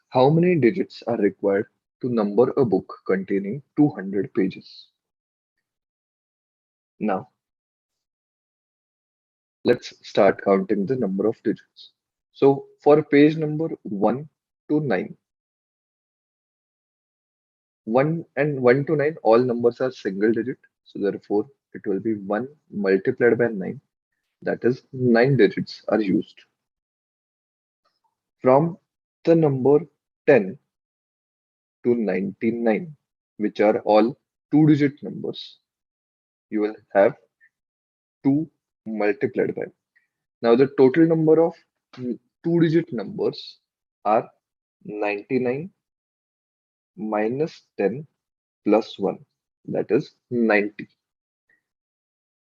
How many digits are required to number a book containing 200 pages? Now, let's start counting the number of digits. So, for page number 1 to 9, 1 and 1 to 9, all numbers are single digit. So, therefore, it will be 1 multiplied by 9. That is, 9 digits are used. From the number 10 to 99, which are all two-digit numbers, you will have 2 multiplied by. Now, the total number of two-digit numbers are 99 minus 10 plus 1. That is 90.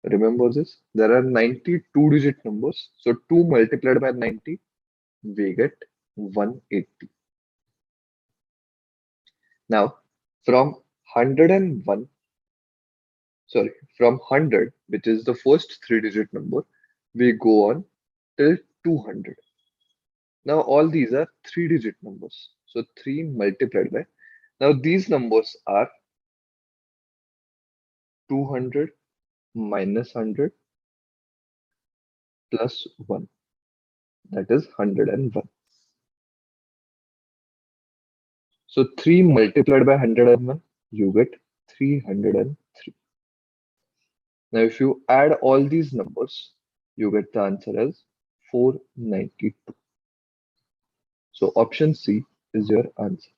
Remember this? There are 90 two-digit numbers. So 2 multiplied by 90, we get 180. Now, from 101, sorry, from 100, which is the first three-digit number, we go on till 200. Now, all these are three-digit numbers. So 3 multiplied by. Now, these numbers are 200 minus 100 plus 1. That is 101. So 3 multiplied by 101, you get 303. Now, if you add all these numbers, you get the answer as 492. So option C is your answer.